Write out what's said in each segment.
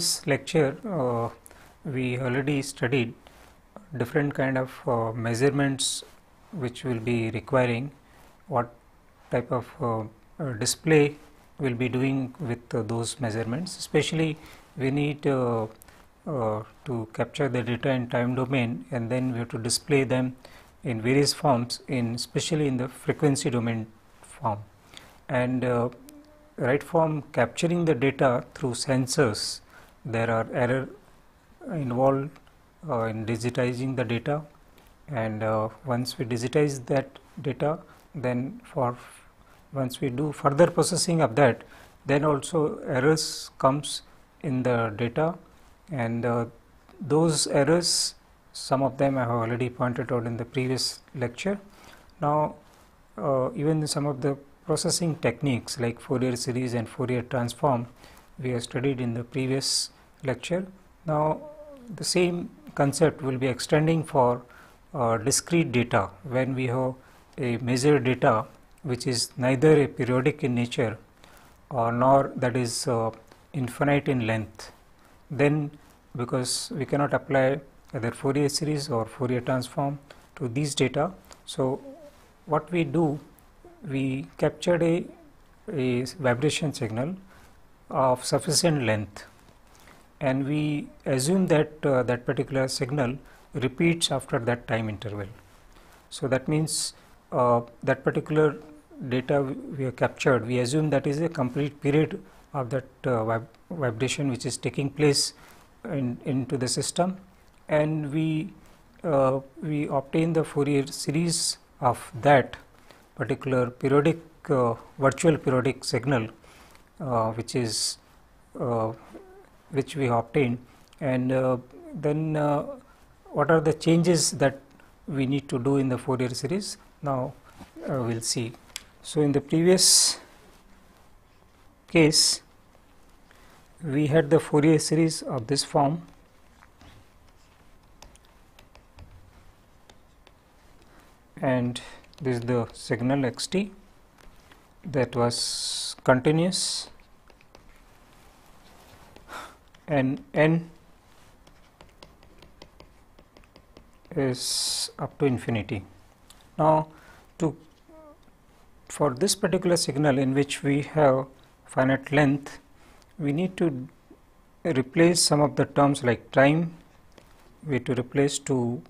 previous lecture we already studied different kind of measurements which will be requiring, what type of display will be doing with those measurements. Especially we need to capture the data in time domain, and then we have to display them in various forms, especially in the frequency domain form. And right from capturing the data through sensors, there are error involved in digitizing the data, and once we digitize that data, then once we do further processing of that, then also errors comes in the data, and those errors, some of them I have already pointed out in the previous lecture. Now even some of the processing techniques like Fourier series and Fourier transform we have studied in the previous lecture. Now the same concept will be extending for discrete data, when we have a measured data which is neither a periodic in nature nor that is infinite in length. Then, because we cannot apply either Fourier series or Fourier transform to these data, so what we do, we captured a vibration signal of sufficient length, and we assume that that particular signal repeats after that time interval. So that means that particular data we have captured, we assume that is a complete period of that vibration which is taking place into the system, and we obtain the Fourier series of that particular periodic virtual periodic signal which we obtain, and then what are the changes that we need to do in the Fourier series. Now we will see. So in the previous case we had the Fourier series of this form, and this is the signal xt that was continuous, and n is up to infinity. Now for this particular signal in which we have finite length, we need to replace some of the terms like time. We have to replace to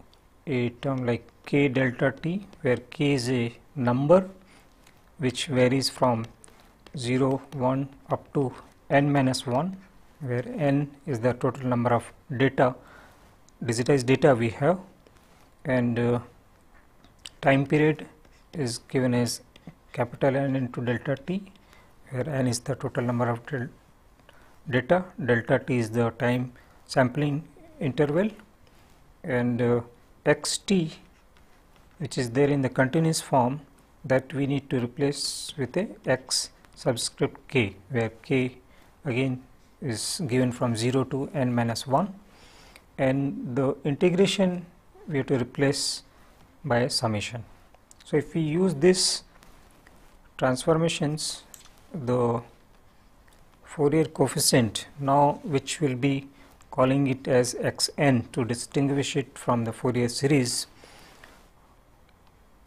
a term like k delta t, where k is a number which varies from 0, 1 up to n minus 1, where n is the total number of data, digitized data we have, and time period is given as capital N into delta t, where n is the total number of data, delta t is the time sampling interval, and xt, which is there in the continuous form, that we need to replace with a x subscript k, where k again is given from 0 to n minus 1, and the integration we have to replace by a summation. So if we use this transformations, the Fourier coefficient now, which will be calling it as xn to distinguish it from the Fourier series,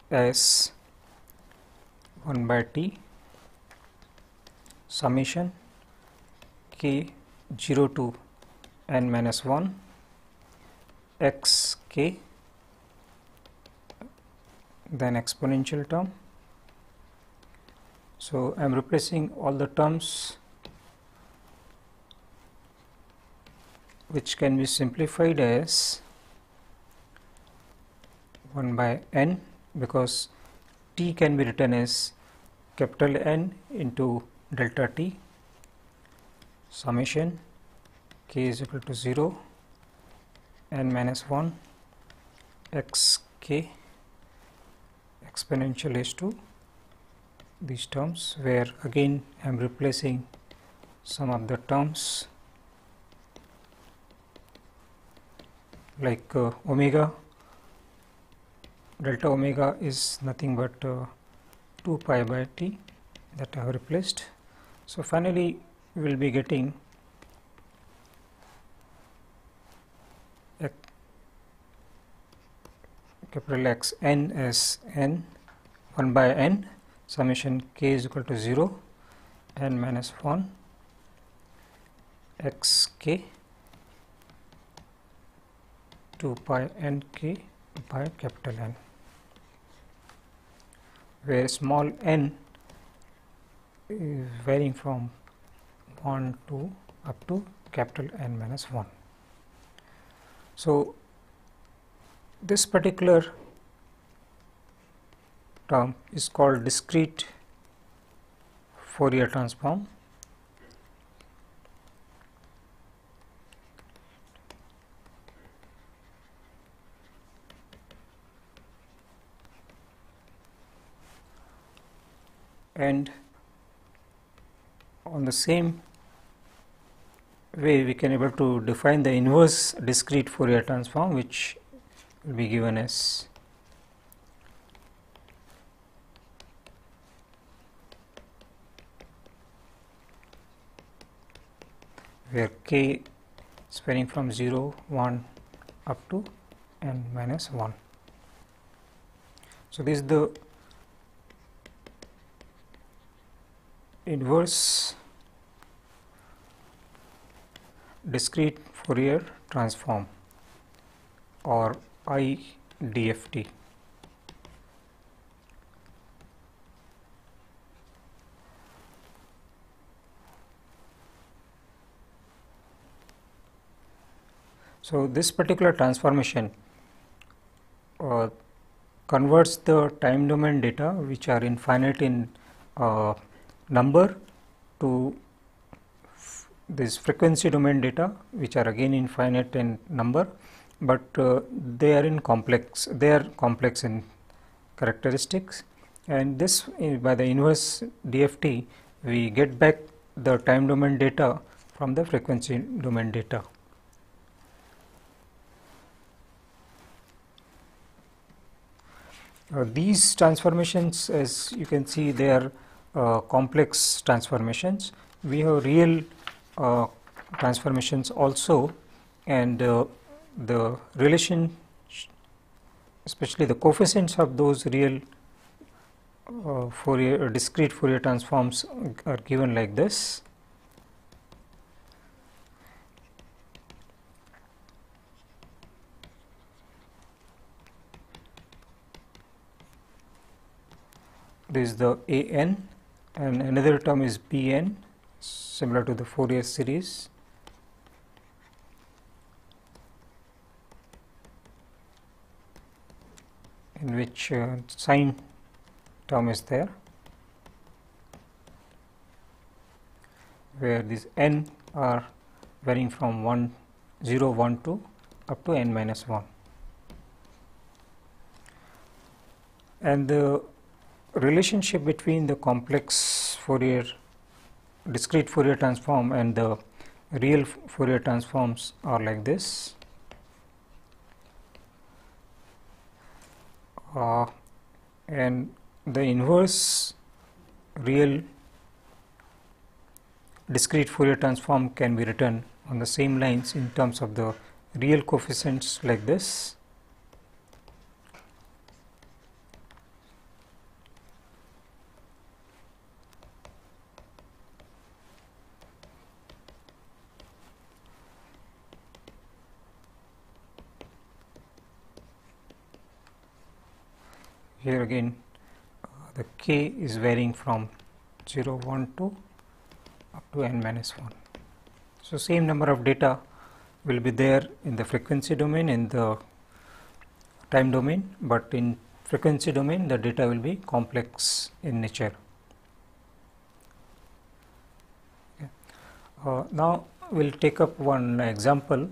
as 1 by t summation k 0 to n minus 1 x k, then exponential term. So I am replacing all the terms which can be simplified as 1 by n, because t can be written as capital N into delta t, summation k is equal to 0, n minus 1 x k, exponential is to these terms, where again I am replacing some of the terms like omega, delta omega is nothing but 2 pi by t, that I have replaced. So finally we will be getting capital X n as n 1 by n summation k is equal to 0 n minus 1 x k 2 pi n k by capital N, where small n is varying from 1 to up to capital N minus 1. So, this particular term is called discrete Fourier transform. And on the same way, we can able to define the inverse discrete Fourier transform, which will be given as where k is varying from 0, 1 up to n minus 1. So, this is the inverse discrete Fourier transform or IDFT. So, this particular transformation converts the time domain data, which are infinite in number, to this frequency domain data, which are again infinite in number, but they are complex in characteristics, and this by the inverse DFT we get back the time domain data from the frequency domain data. These transformations, as you can see, they are complex transformations. We have real transformations also, and the relation, especially the coefficients of those real discrete Fourier transforms are given like this. This is the a n, and another term is b n, similar to the Fourier series. In which sine term is there, where these n are varying from 1, 0, 1 to up to n minus 1. And the relationship between the complex Fourier discrete Fourier transform and the real Fourier transforms are like this. And the inverse real discrete Fourier transform can be written on the same lines in terms of the real coefficients like this. Here again the k is varying from 0, 1 to up to n minus 1. So, same number of data will be there in the frequency domain and the time domain, but in frequency domain the data will be complex in nature. Now, we will take up one example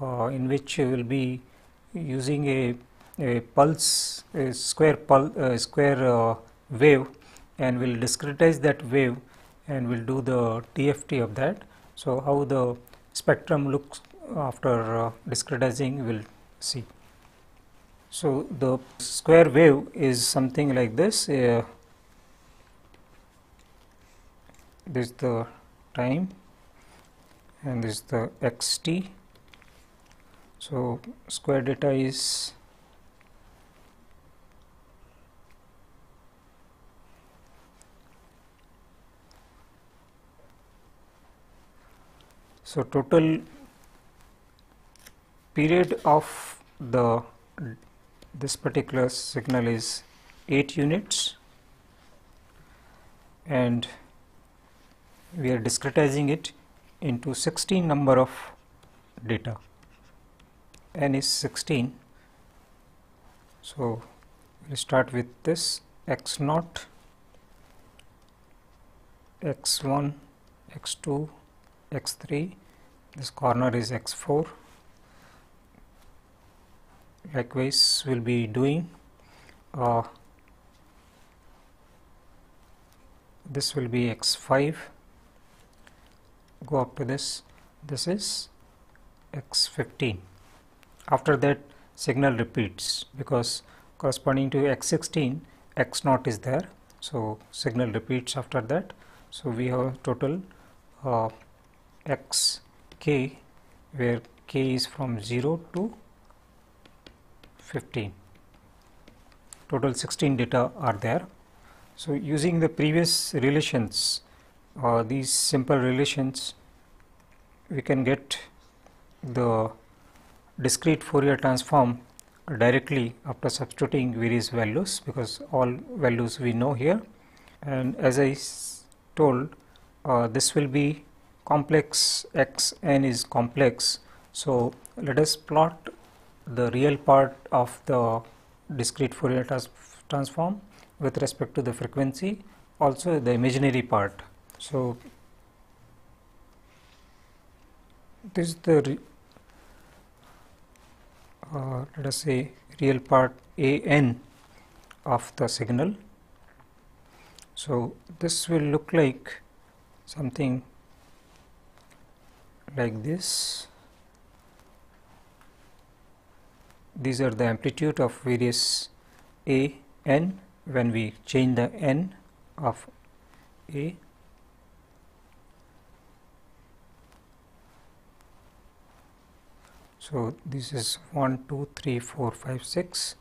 in which we will be using a pulse, a square wave, and we will discretize that wave and we will do the DFT of that. So, how the spectrum looks after discretizing we will see. So, the square wave is something like this. This is the time and this is the xt. So square data is total period of this particular signal is 8 units, and we are discretizing it into 16 number of data. N is 16. So we start with this x0, x1, x2, x3, this corner is x4. Likewise we will be doing this will be x5, go up to this is x15. After that signal repeats, because corresponding to x16 x0 is there, so signal repeats after that. So we have total xk, where k is from 0 to 15. Total 16 data are there. So using the previous relations, these simple relations, we can get the discrete Fourier transform directly after substituting various values, because all values we know here. And as I told, this will be complex, xn is complex. So let us plot the real part of the discrete Fourier transform with respect to the frequency, also the imaginary part. So this is the let us say real part an of the signal. So this will look like something like this. These are the amplitude of various a n when we change the n of a. So this is 1, 2, 3, 4, 5, 6.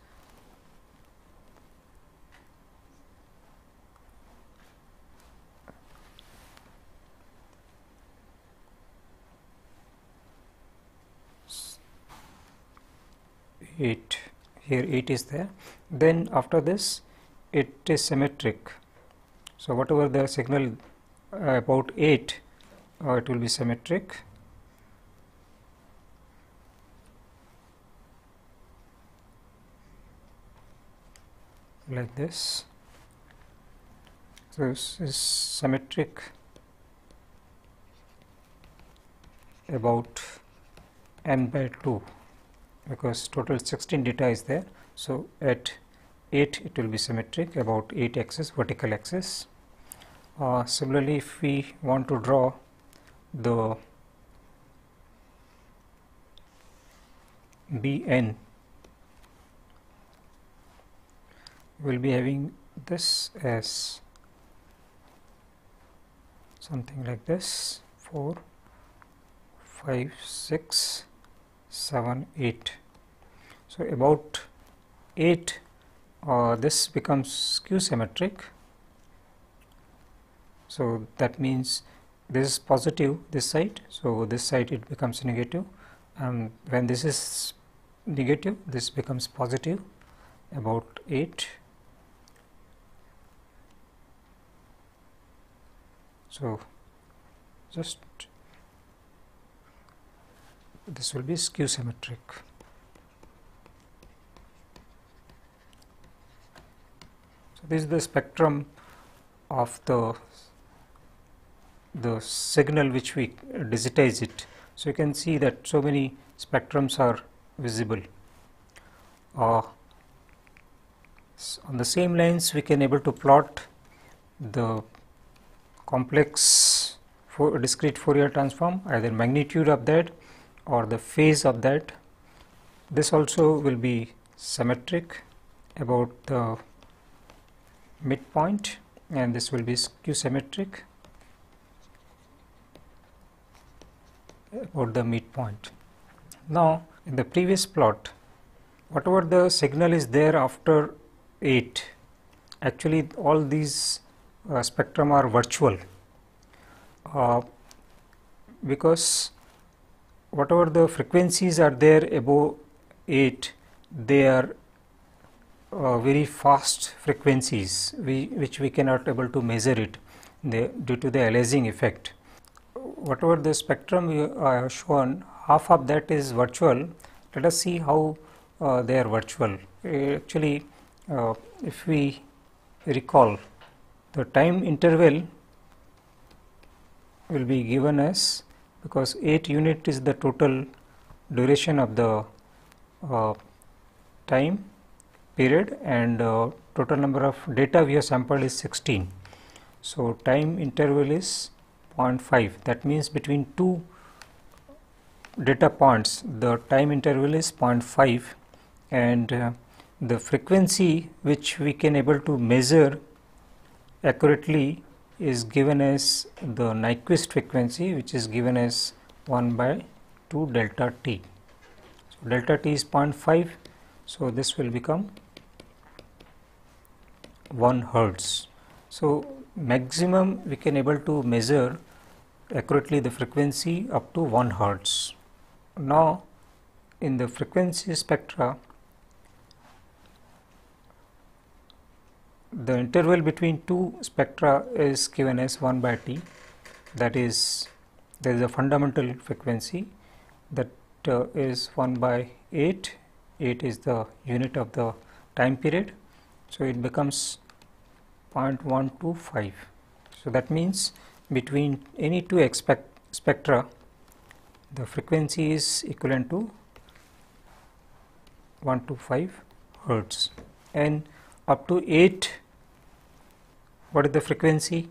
Eight, here 8 is there. Then after this it is symmetric. So whatever the signal about 8, it will be symmetric. Like this. So this is symmetric about n by 2, because total 16 data is there. So at 8 it will be symmetric about 8 axis, vertical axis. Similarly, if we want to draw the Bn, we will be having this as something like this: 4, 5, 6, 7, 8. So about 8, this becomes skew symmetric. So that means this is positive, this side, so this side it becomes negative, and when this is negative, this becomes positive, about 8. So just this will be skew symmetric. So this is the spectrum of the signal which we digitize it. So you can see that so many spectrums are visible. On the same lines, we can able to plot the complex discrete Fourier transform, either magnitude of that or the phase of that. This also will be symmetric about the midpoint, and this will be skew symmetric about the midpoint. Now in the previous plot, whatever the signal is there after 8, actually all these spectrum are virtual, because whatever the frequencies are there above 8, they are very fast frequencies which we cannot able to measure it due to the aliasing effect. Whatever the spectrum we have shown, half of that is virtual. Let us see how they are virtual. Actually, if we recall, the time interval will be given as, because 8 unit is the total duration of the time period, and total number of data we have sampled is 16. So time interval is 0.5. That means between two data points the time interval is 0.5, and the frequency which we can able to measure accurately is given as the Nyquist frequency, which is given as 1/2 delta t. So delta t is 0.5, so this will become 1 hertz. So maximum we can able to measure accurately the frequency up to 1 hertz. Now in the frequency spectra, the interval between two spectra is given as 1/t. That is, there is a fundamental frequency that is 1/8. 8 is the unit of the time period, so it becomes 0.125. So that means between any two spectra, the frequency is equivalent to 125 hertz, and up to 8, what is the frequency?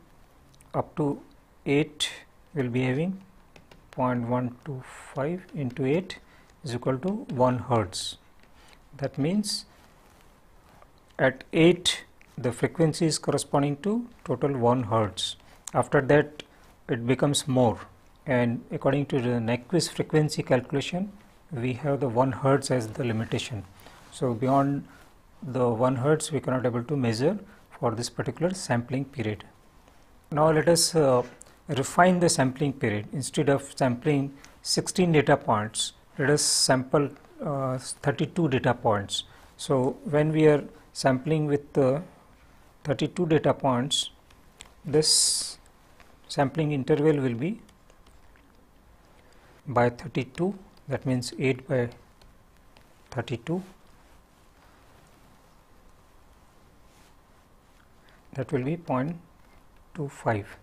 Up to 8 will be having 0.125 into 8 is equal to 1 hertz. That means at 8 the frequency is corresponding to total 1 hertz. After that it becomes more, and according to the Nyquist frequency calculation, we have the 1 hertz as the limitation. So beyond the 1 hertz we cannot able to measure for this particular sampling period. Now let us refine the sampling period. Instead of sampling 16 data points, let us sample 32 data points. So when we are sampling with 32 data points, this sampling interval will be by 32, that means 8 by 32, that will be 0.25.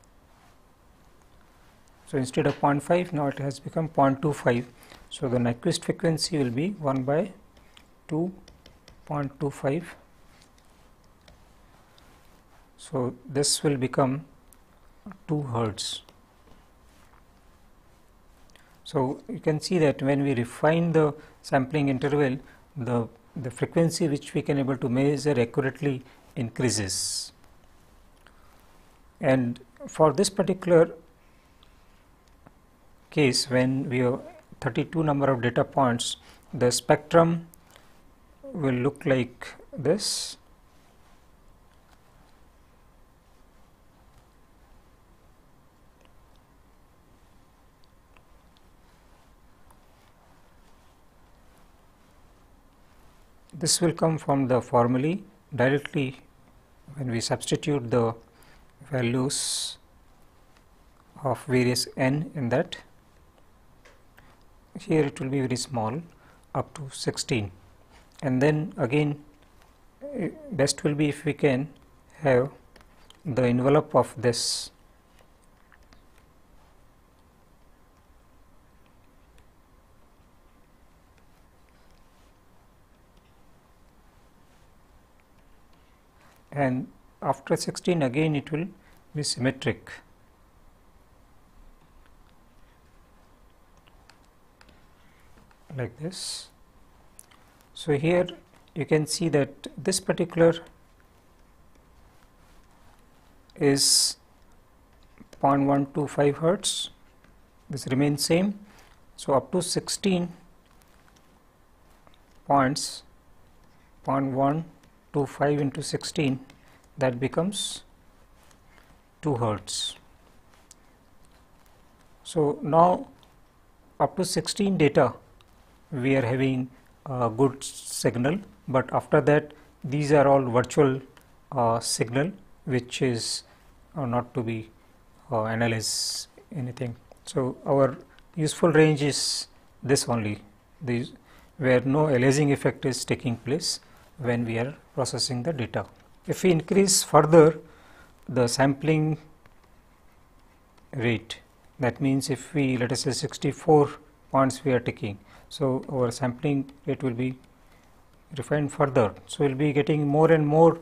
So instead of 0.5, now it has become 0.25. So the Nyquist frequency will be 1/2.25. So this will become 2 hertz. So you can see that when we refine the sampling interval, the frequency which we can able to measure accurately increases. And for this particular case, when we have 32 number of data points, the spectrum will look like this. This will come from the formulae directly when we substitute the values of various n in that. Here it will be very small, up to 16, and then again best will be if we can have the envelope of this and after 16 again it will be symmetric. Like this. So here you can see that this particular is 0.125 hertz, this remains same. So up to 16 points, 0.125 into 16, that becomes 2 Hertz. So now up to 16 data we are having a good signal, but after that these are all virtual signal which is not to be analyze anything. So our useful range is this only, these where no aliasing effect is taking place when we are processing the data. If we increase further the sampling rate, that means if we, let us say, 64 points we are taking, so our sampling rate will be refined further. So we will be getting more and more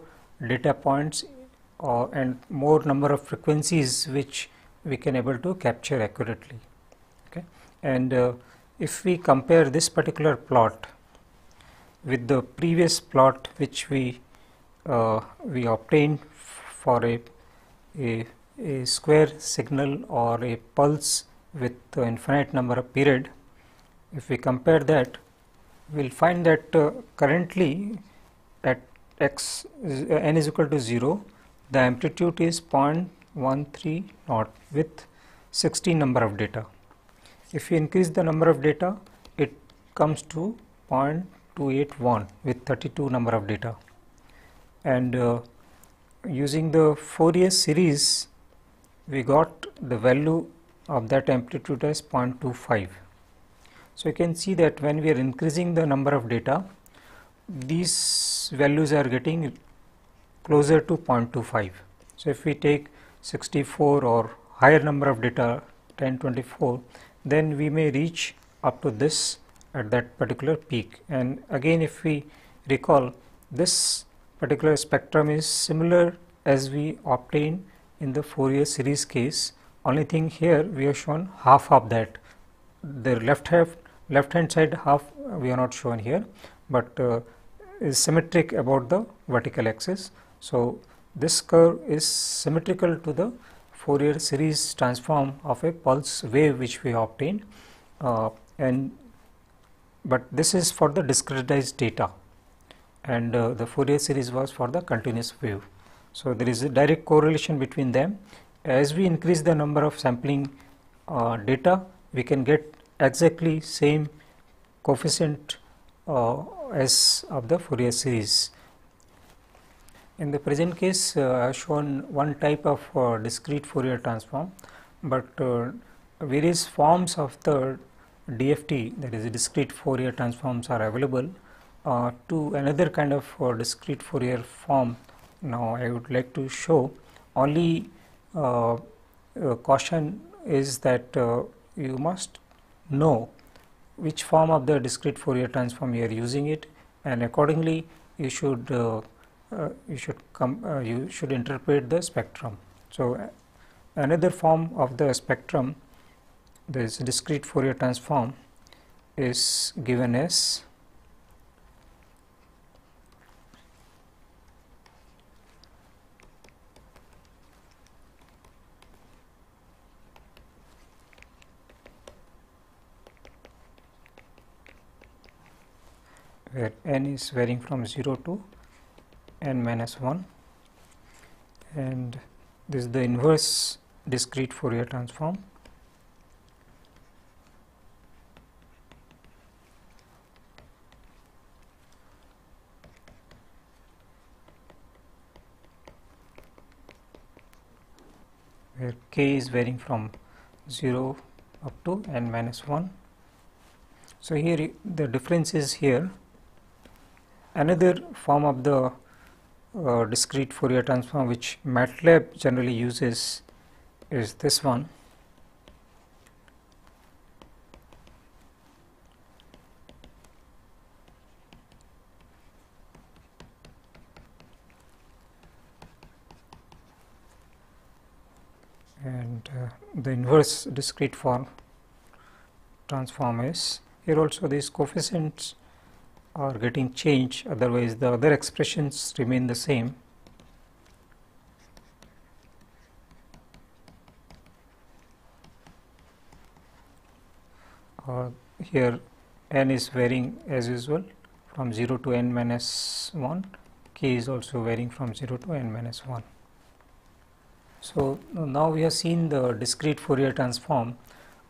data points and more number of frequencies which we can able to capture accurately. Okay. And if we compare this particular plot with the previous plot which we obtained for a square signal or a pulse with infinite number of period, if we compare that, we will find that currently at x n is equal to 0, the amplitude is 0.130 with 16 number of data. If we increase the number of data, it comes to 0.281 with 32 number of data. And using the Fourier series, we got the value of that amplitude as 0.25. So you can see that when we are increasing the number of data, these values are getting closer to 0.25. So if we take 64 or higher number of data, 1024, then we may reach up to this at that particular peak. And again, if we recall, this particular spectrum is similar as we obtained in the Fourier series case. Only thing here we have shown half of that. The left hand side half we are not shown here, but is symmetric about the vertical axis. So this curve is symmetrical to the Fourier series transform of a pulse wave which we obtained, but this is for the discretized data, and the Fourier series was for the continuous wave. So there is a direct correlation between them. As we increase the number of sampling data, we can get exactly same coefficient as of the Fourier series. In the present case, I have shown one type of discrete Fourier transform, but various forms of the DFT, that is discrete Fourier transforms, are available to another kind of discrete Fourier form. Now I would like to show. Only caution is that you must know which form of the discrete Fourier transform you are using it, and accordingly you should interpret the spectrum. So another form of the spectrum, this discrete Fourier transform, is given as where n is varying from 0 to n minus 1, and this is the inverse discrete Fourier transform. Where k is varying from 0 up to n minus 1. So here the difference is here. Another form of the discrete Fourier transform which MATLAB generally uses is this one. And the inverse discrete form transform is here. Also these coefficients are getting changed, otherwise the other expressions remain the same. Here n is varying as usual from 0 to n minus 1, k is also varying from 0 to n minus 1. So, now we have seen the discrete Fourier transform.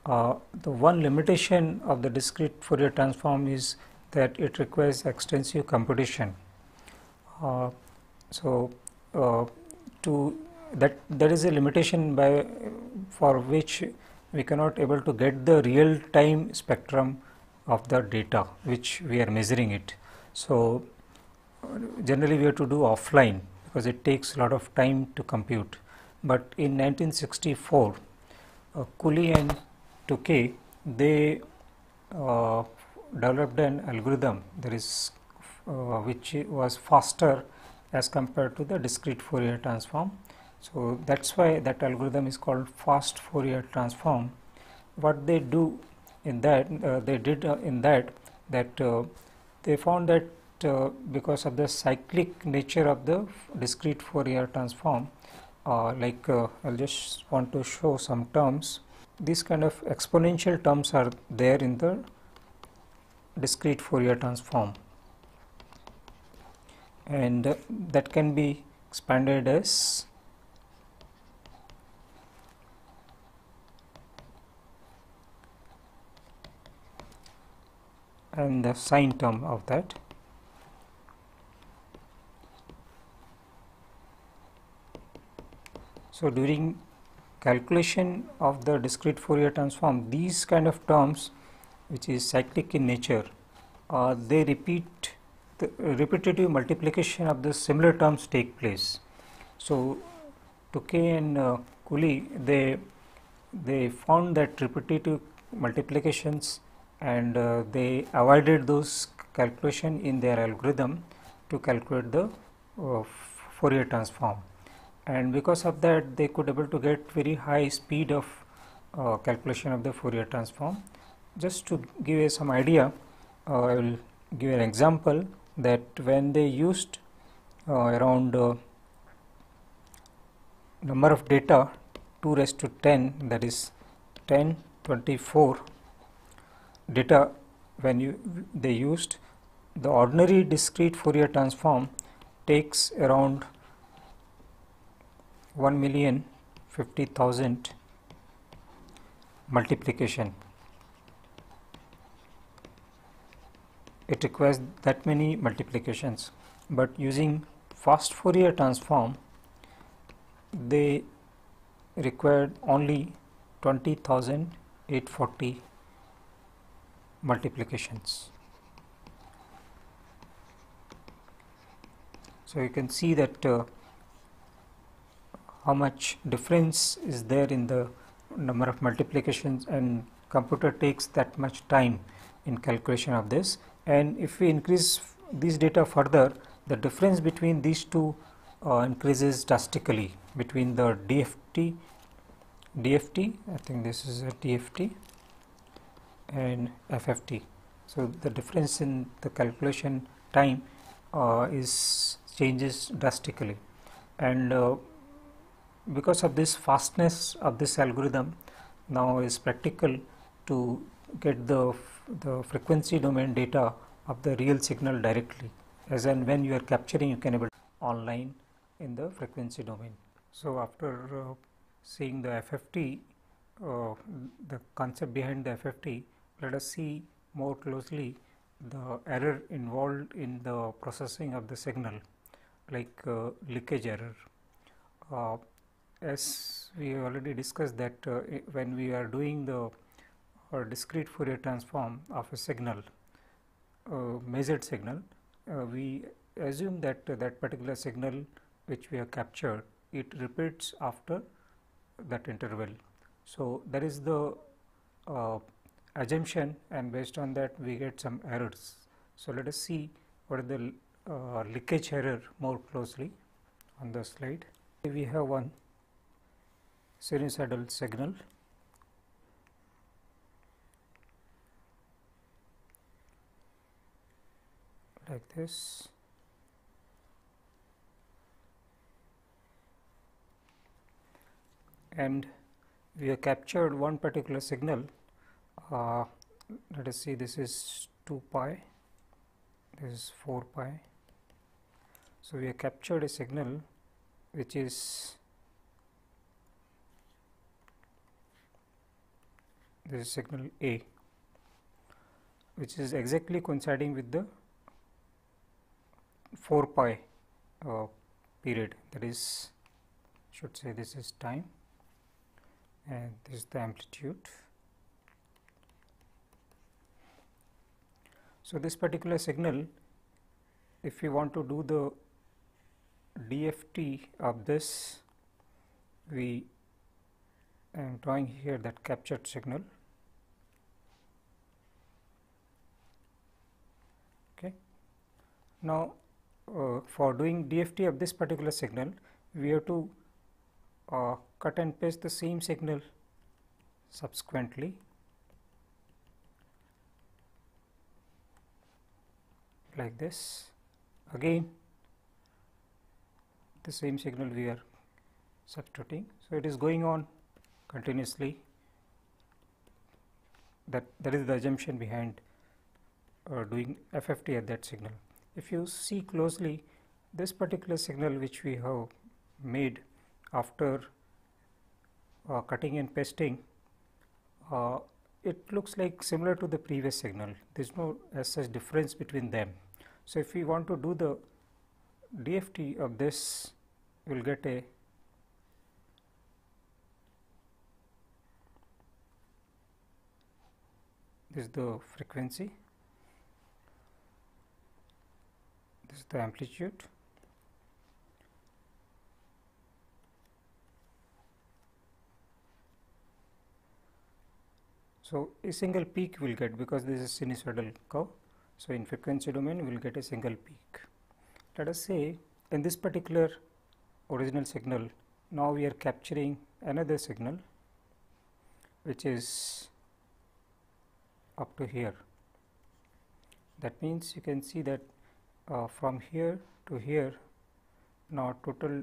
The one limitation of the discrete Fourier transform is that it requires extensive computation. So, to that there is a limitation for which we cannot able to get the real time spectrum of the data which we are measuring it. So, generally we have to do offline because it takes a lot of time to compute. But in 1964, Cooley and Tukey, they developed an algorithm which was faster as compared to the discrete Fourier transform. So, that is why that algorithm is called fast Fourier transform. What they do in that, they found that because of the cyclic nature of the discrete Fourier transform, I will just want to show some terms. These kind of exponential terms are there in the discrete Fourier transform, and that can be expanded as and the sine term of that. So, during calculation of the discrete Fourier transform, these kind of terms which is cyclic in nature, they repeat, the repetitive multiplication of the similar terms take place. So, Tukey and Cooley, they found that repetitive multiplications, and they avoided those calculation in their algorithm to calculate the Fourier transform, and because of that they could able to get very high speed of calculation of the Fourier transform. Just to give you some idea, I will give an example that when they used around number of data 2 raised to 10, that is 1024 data, when they used the ordinary discrete Fourier transform takes around 1,050,000 multiplication. It requires that many multiplications, but using fast Fourier transform they required only 20,840 multiplications. So, you can see that how much difference is there in the number of multiplications, and computer takes that much time in calculation of this. And if we increase these data further, the difference between these two increases drastically between the DFT, I think this is a DFT, and FFT. So, the difference in the calculation time changes drastically, and because of this fastness of this algorithm, now is practical to get the frequency domain data of the real signal directly, as and when you are capturing, you can able online in the frequency domain. So, after seeing the FFT, the concept behind the FFT, let us see more closely the error involved in the processing of the signal, like leakage error. As we already discussed that when we are doing the discrete Fourier transform of a signal, measured signal, we assume that that particular signal which we have captured, it repeats after that interval. So, that is the assumption, and based on that we get some errors. So, let us see what is the leakage error more closely on the slide. We have one sinusoidal signal like this, and we have captured one particular signal. Let us see, this is 2 pi, this is 4 pi. So, we have captured a signal which is this is signal A, which is exactly coinciding with the 4 pi period, that is, should say this is time and this is the amplitude. So, this particular signal, if we want to do the DFT of this, we am drawing here that captured signal. Okay. Now, for doing DFT of this particular signal, we have to cut and paste the same signal subsequently, like this. Again, the same signal we are substituting. So, it is going on continuously. That is the assumption behind doing FFT at that signal. If you see closely, this particular signal which we have made after cutting and pasting, it looks like similar to the previous signal. There is no as such difference between them. So, if we want to do the DFT of this, we will get a this is the frequency, this is the amplitude, so a single peak we will get because this is sinusoidal curve. So, in frequency domain we will get a single peak. Let us say in this particular original signal, now we are capturing another signal which is up to here. That means you can see that from here to here, now total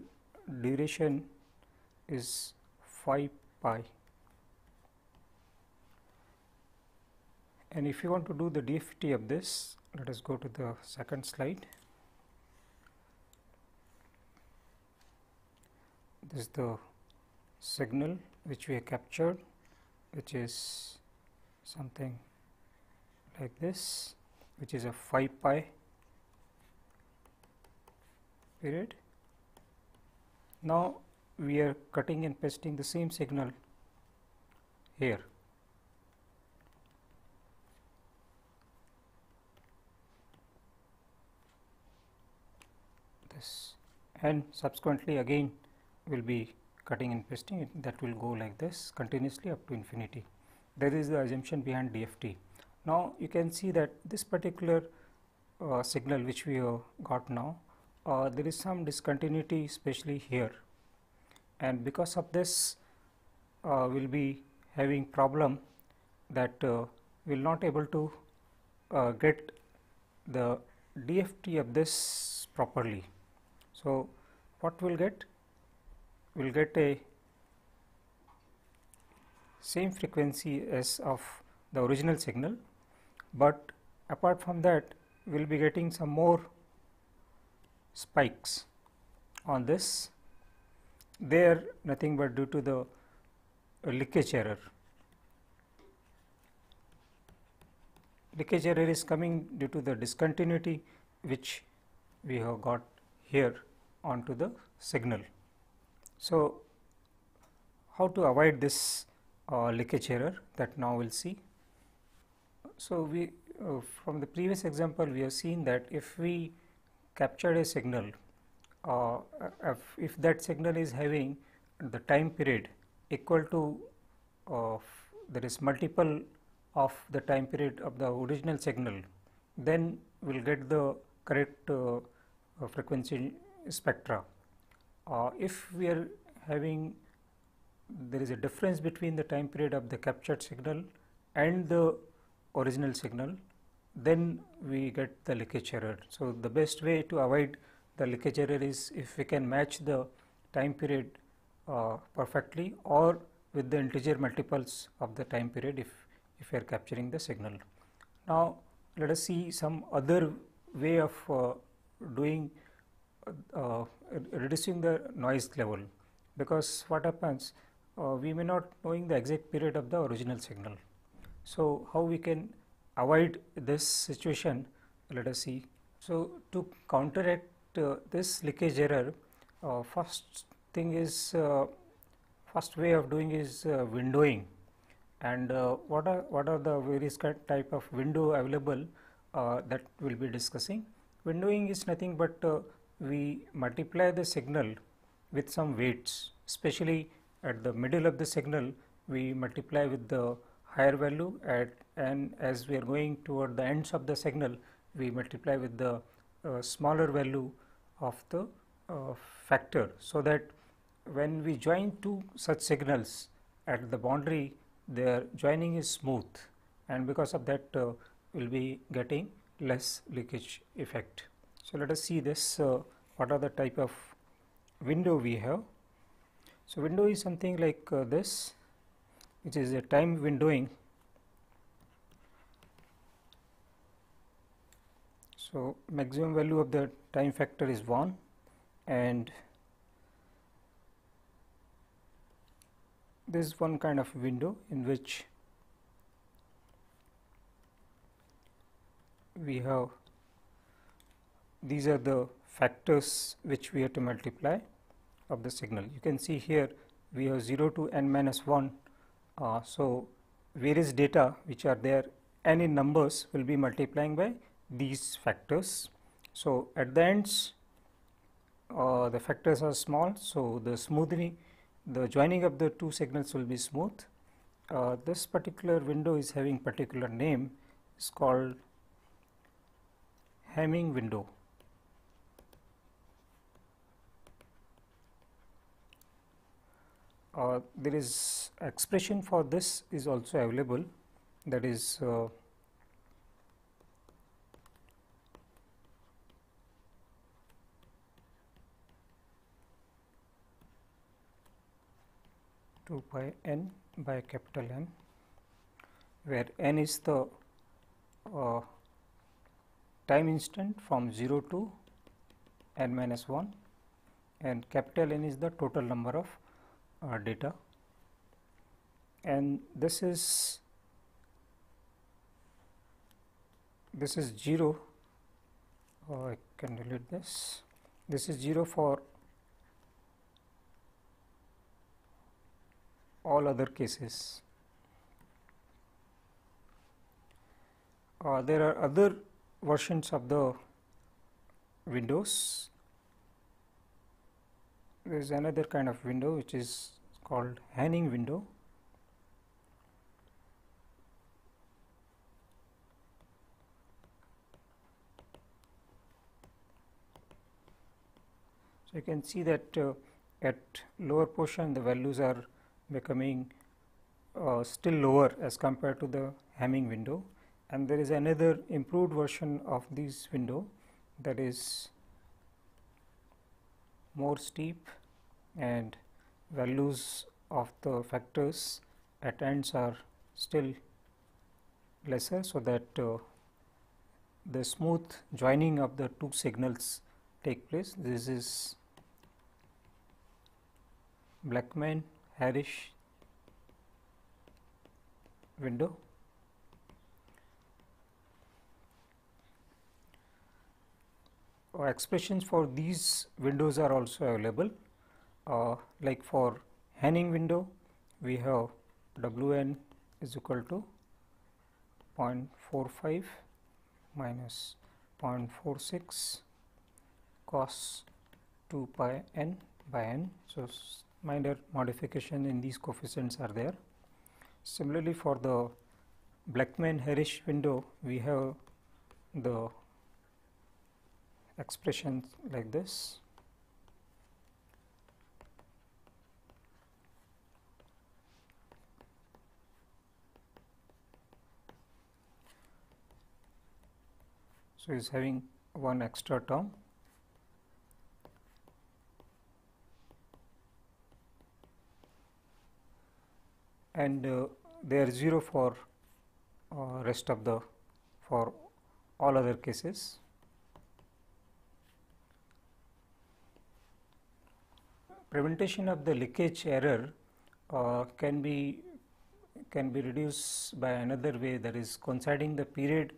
duration is 5 pi. And if you want to do the DFT of this, let us go to the second slide. This is the signal which we have captured, which is something like this, which is a 5 pi period. Now, we are cutting and pasting the same signal here. This, and subsequently again we will be cutting and pasting it, that will go like this continuously up to infinity. That is the assumption behind DFT. Now, you can see that this particular signal which we have got now, there is some discontinuity especially here, and because of this we will be having problem that we will not able to get the DFT of this properly. So, what we will get? We will get a same frequency as of the original signal, but apart from that we will be getting some more spikes on this. They are nothing but due to the leakage error. Leakage error is coming due to the discontinuity which we have got here onto the signal. So, how to avoid this leakage error, that now we will see. So, we from the previous example we have seen that if we captured a signal, if that signal is having the time period equal to there is multiple of the time period of the original signal, then we will get the correct frequency spectra. If we are having, there is a difference between the time period of the captured signal and the original signal, then we get the leakage error. So, the best way to avoid the leakage error is if we can match the time period perfectly, or with the integer multiples of the time period if we are capturing the signal. Now, let us see some other way of doing reducing the noise level, because what happens, we may not knowing the exact period of the original signal. So, how we can avoid this situation, let us see. So, to counteract this leakage error, first thing is first way of doing is windowing. And what are the various type of window available, that we will be discussing. Windowing is nothing but we multiply the signal with some weights, especially at the middle of the signal we multiply with the higher value, and as we are going toward the ends of the signal we multiply with the smaller value of the factor, so that when we join two such signals at the boundary, their joining is smooth, and because of that we will be getting less leakage effect. So, let us see this, what are the type of window we have. So, window is something like this, which is a time windowing. So, maximum value of the time factor is 1, and this is one kind of window in which we have, these are the factors which we have to multiply of the signal. You can see here we have 0 to n minus 1. So, various data which are there n in numbers will be multiplying by these factors. So, at the ends the factors are small. So, the smoothing, the joining of the two signals will be smooth. This particular window is having particular name, is called Hamming window. There is expression for this is also available, that is 2 pi n by capital N, where n is the time instant from 0 to n minus 1, and capital N is the total number of data, and this is 0. I can delete this. This is 0 for all other cases. There are other versions of the windows. There is another kind of window which is called Hamming window. So, you can see that at lower portion the values are becoming still lower as compared to the Hamming window, and there is another improved version of this window that is more steep, and values of the factors at ends are still lesser, so that the smooth joining of the two signals take place. This is Blackman-Harris window. Expressions for these windows are also available, like for Hamming window we have Wn is equal to 0.45 minus 0.46 cos 2 pi n by n. So, minor modification in these coefficients are there. Similarly, for the Blackman-Harris window we have the expression like this. So, is having one extra term, and they are 0 for rest of the, for all other cases. prevention of the leakage error can be reduced by another way, that is coinciding the period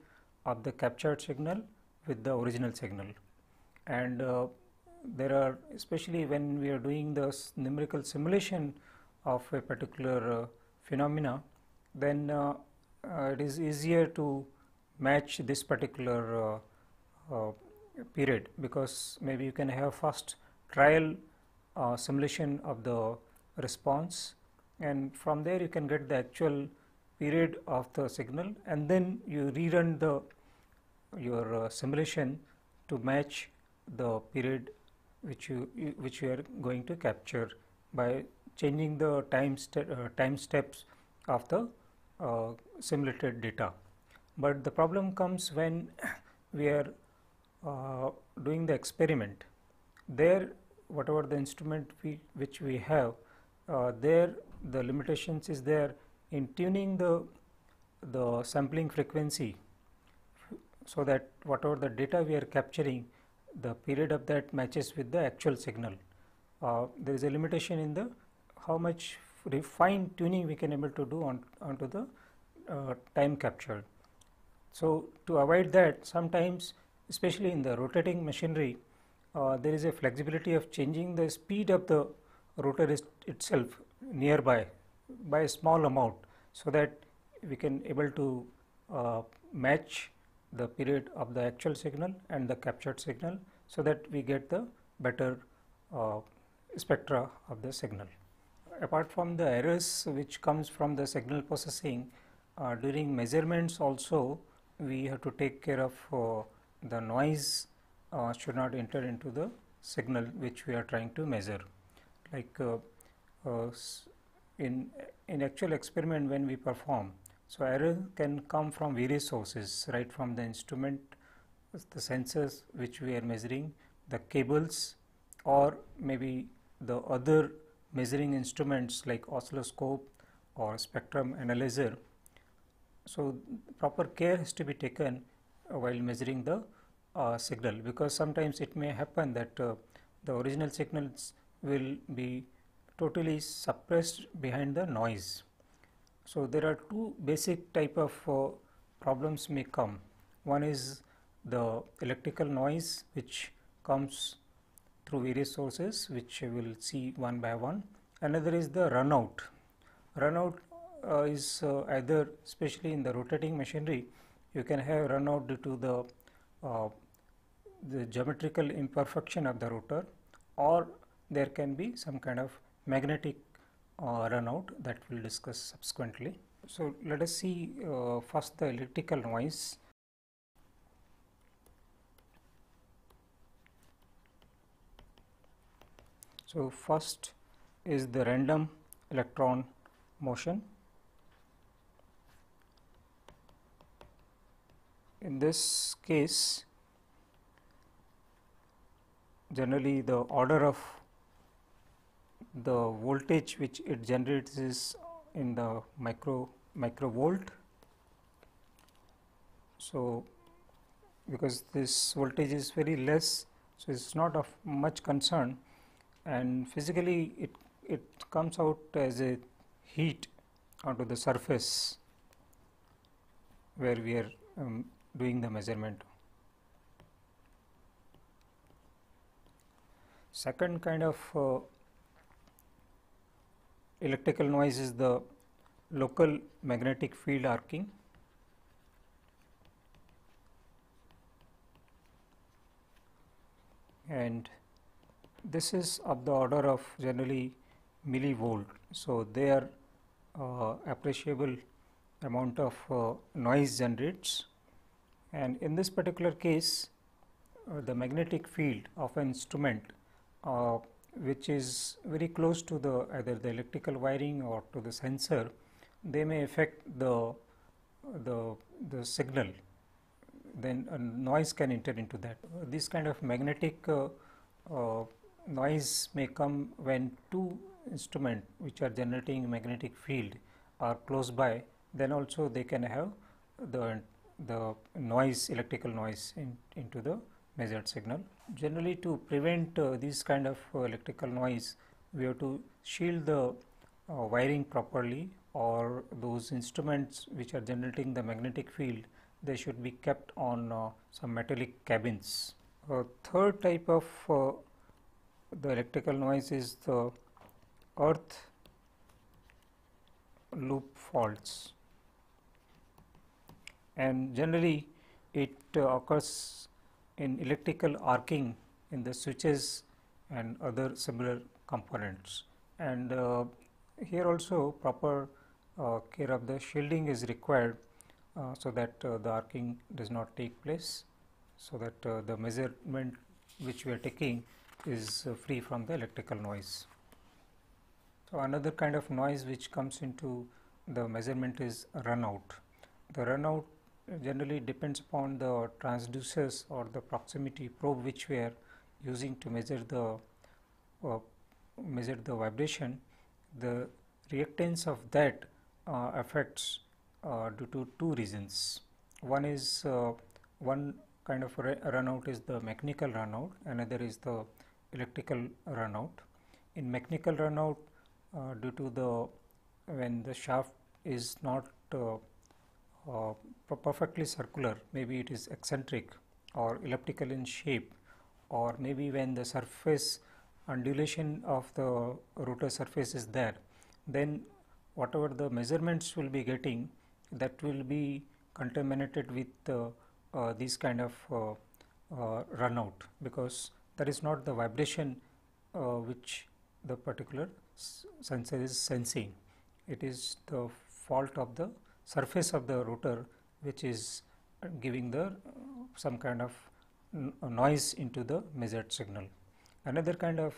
of the captured signal with the original signal. And there are, especially when we are doing the numerical simulation of a particular phenomena, then it is easier to match this particular period, because maybe you can have first trial simulation of the response, and from there you can get the actual period of the signal, and then you rerun your simulation to match the period which you are going to capture by changing the time steps of the simulated data. But the problem comes when we are doing the experiment. There, whatever the instrument which we have, there the limitations is there in tuning the sampling frequency, so that whatever the data we are capturing, the period of that matches with the actual signal. There is a limitation in the how much fine tuning we can able to do onto the time captured. So, to avoid that, sometimes, especially in the rotating machinery, there is a flexibility of changing the speed of the rotor itself nearby by a small amount, so that we can able to match the period of the actual signal and the captured signal, so that we get the better spectra of the signal. Apart from the errors which comes from the signal processing, during measurements also we have to take care of the noise should not enter into the signal which we are trying to measure. Like in actual experiment when we perform, so error can come from various sources, right from the instrument, the sensors which we are measuring, the cables, or maybe the other measuring instruments like oscilloscope or spectrum analyzer. So, proper care has to be taken while measuring the signal, because sometimes it may happen that the original signals will be totally suppressed behind the noise. So, there are two basic type of problems may come. One is the electrical noise which comes through various sources, which we will see one by one. Another is the runout. Runout is either, especially in the rotating machinery, you can have runout due to the geometrical imperfection of the rotor, or there can be some kind of magnetic runout that we will discuss subsequently. So, let us see first the electrical noise. So, first is the random electron motion. In this case, generally the order of the voltage which it generates is in the microvolt. So, because this voltage is very less, so it is not of much concern, and physically it comes out as a heat onto the surface where we are doing the measurement. Second kind of electrical noise is the local magnetic field arcing. And this is of the order of generally millivolt. So, they are appreciable amount of noise generates, and in this particular case the magnetic field of an instrument which is very close to the either the electrical wiring or to the sensor, they may affect the signal, then a noise can enter into that. This kind of magnetic noise may come when two instruments which are generating magnetic field are close by, then also they can have the noise, electrical noise into the measured signal. Generally, to prevent this kind of electrical noise, we have to shield the wiring properly, or those instruments which are generating the magnetic field, they should be kept on some metallic cabins. Third type of the electrical noise is the earth loop faults, and generally it occurs in electrical arcing in the switches and other similar components. And here also proper care of the shielding is required, so that the arcing does not take place, so that the measurement which we are taking is free from the electrical noise. So, another kind of noise which comes into the measurement is runout. The runout generally depends upon the transducers or the proximity probe which we are using to measure the vibration. The reactance of that affects due to two reasons. One is one kind of runout is the mechanical runout, another is the electrical runout. In mechanical runout, due to the when the shaft is not perfectly circular, maybe it is eccentric or elliptical in shape, or maybe when the surface undulation of the rotor surface is there, then whatever the measurements will be getting, that will be contaminated with this kind of runout, because that is not the vibration which the particular sensor is sensing. It is the fault of the surface of the rotor which is giving the some kind of noise into the measured signal. Another kind of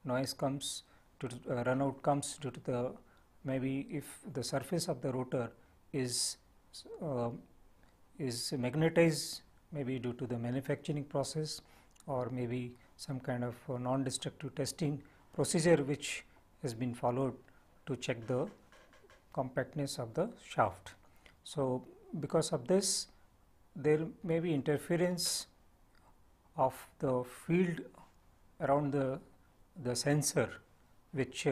noise comes to runout comes due to the, maybe if the surface of the rotor is magnetized, maybe due to the manufacturing process, or maybe some kind of non-destructive testing procedure which has been followed to check the compactness of the shaft. So, because of this, there may be interference of the field around the sensor, which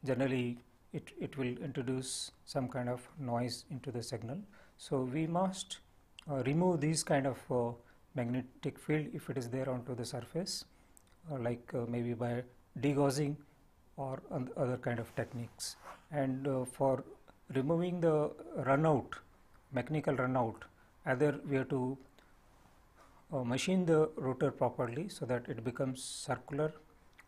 generally it will introduce some kind of noise into the signal. So, we must remove these kind of magnetic field if it is there onto the surface, like maybe by degaussing or other kind of techniques. And for removing the runout, mechanical runout, either we have to machine the rotor properly so that it becomes circular,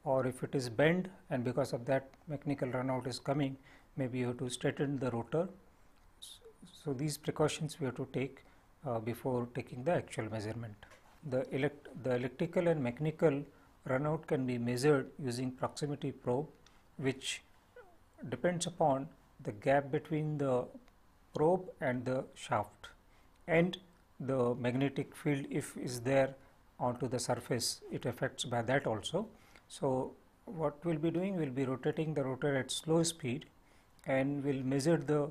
or if it is bent and because of that mechanical runout is coming, maybe you have to straighten the rotor. So, these precautions we have to take before taking the actual measurement. The electrical and mechanical runout can be measured using proximity probe, which depends upon the gap between the probe and the shaft, and the magnetic field if is there onto the surface, it affects by that also. So, what we will be doing, we will be rotating the rotor at slow speed, and we will measure the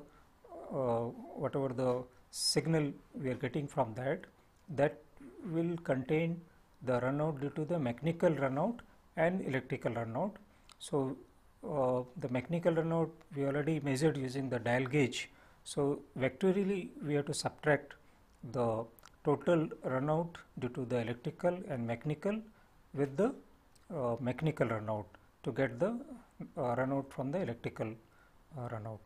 whatever the signal we are getting from that will contain the runout due to the mechanical runout and electrical runout. So, the mechanical runout we already measured using the dial gauge. So, vectorially we have to subtract the total runout due to the electrical and mechanical with the mechanical runout to get the runout from the electrical runout.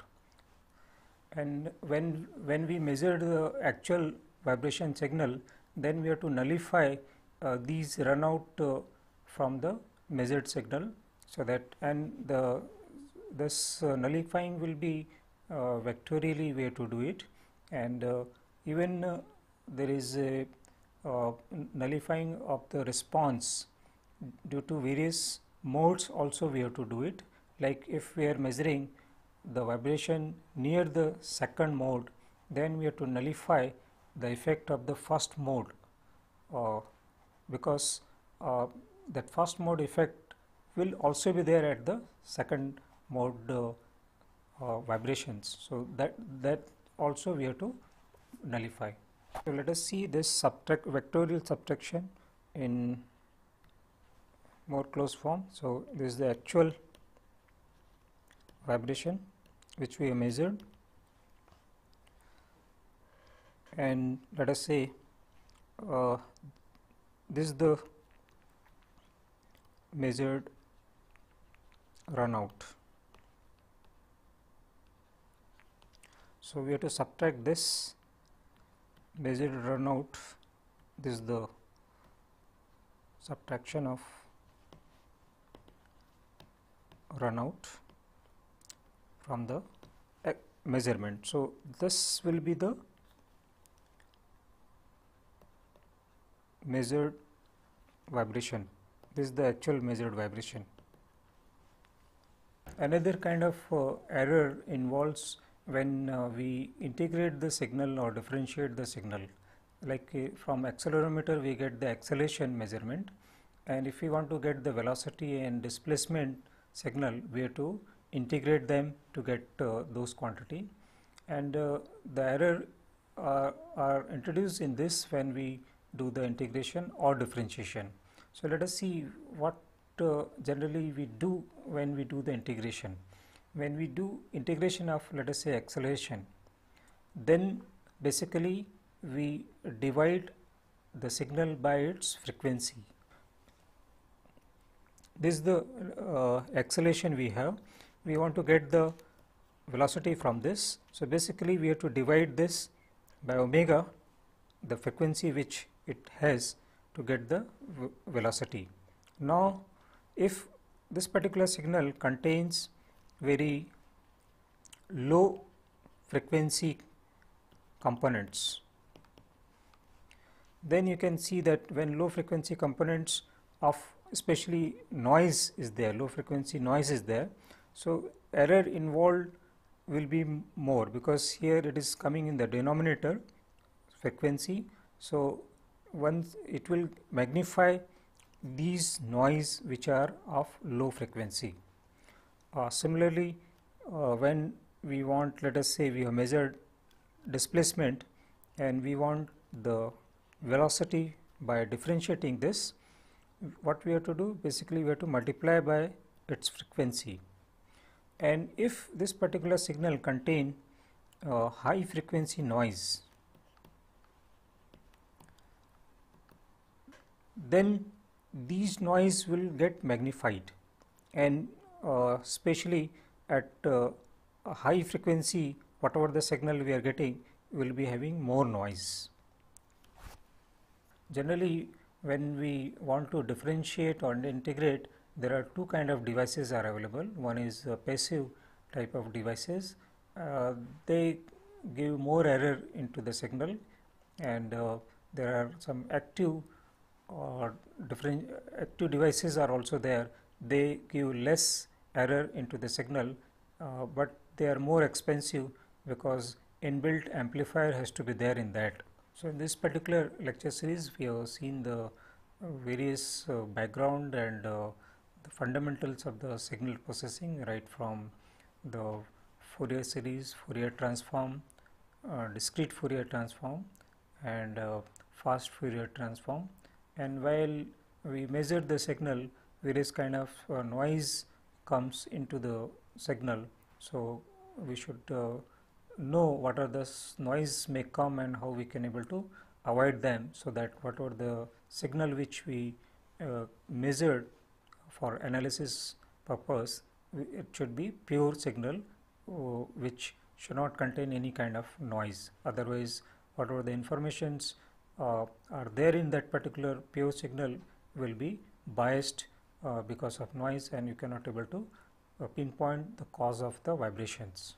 And when we measure the actual vibration signal, then we have to nullify these runout from the measured signal, so that, and this nullifying will be vectorially we have to do it, and even there is a nullifying of the response due to various modes also we have to do it. Like if we are measuring the vibration near the second mode, then we have to nullify the effect of the first mode, because that first mode effect will also be there at the second mode vibrations. So, that also we have to nullify. So, let us see this vectorial subtraction in more close form. So, this is the actual vibration which we have measured, and let us say this is the measured run out. So, we have to subtract this measured run out. This is the subtraction of run out from the measurement. So, this will be the measured vibration. This is the actual measured vibration. Another kind of error involves when we integrate the signal or differentiate the signal. Like from accelerometer we get the acceleration measurement, and if we want to get the velocity and displacement signal, we have to integrate them to get those quantity, and the error are introduced in this when we do the integration or differentiation. So, let us see what generally we do when we do the integration. When we do integration of, let us say, acceleration, then basically we divide the signal by its frequency. This is the acceleration we have. We want to get the velocity from this. So, basically we have to divide this by omega, the frequency which it has, to get the velocity. Now, if this particular signal contains very low frequency components, then you can see that when low frequency components of especially noise is there, low frequency noise is there, so error involved will be more, because here it is coming in the denominator frequency. So, once it will magnify these noise which are of low frequency. Similarly, when we want, let us say we have measured displacement and we want the velocity by differentiating this, what we have to do, basically we have to multiply by its frequency. And if this particular signal contain high frequency noise, then these noise will get magnified, and especially at a high frequency, whatever the signal we are getting will be having more noise. Generally, when we want to differentiate or integrate, there are two kind of devices are available. One is passive type of devices. They give more error into the signal, and there are some active different active devices are also there. They give less error into the signal, but they are more expensive because inbuilt amplifier has to be there in that. So, in this particular lecture series, we have seen the various background and the fundamentals of the signal processing, right from the Fourier series, Fourier transform, discrete Fourier transform, and fast Fourier transform. And while we measure the signal, various kind of noise comes into the signal. So, we should know what are the noise may come and how we can able to avoid them, so that whatever the signal which we measured for analysis purpose, it should be pure signal which should not contain any kind of noise. Otherwise, whatever the informations are there in that particular pure signal will be biased because of noise, and you cannot able to pinpoint the cause of the vibrations.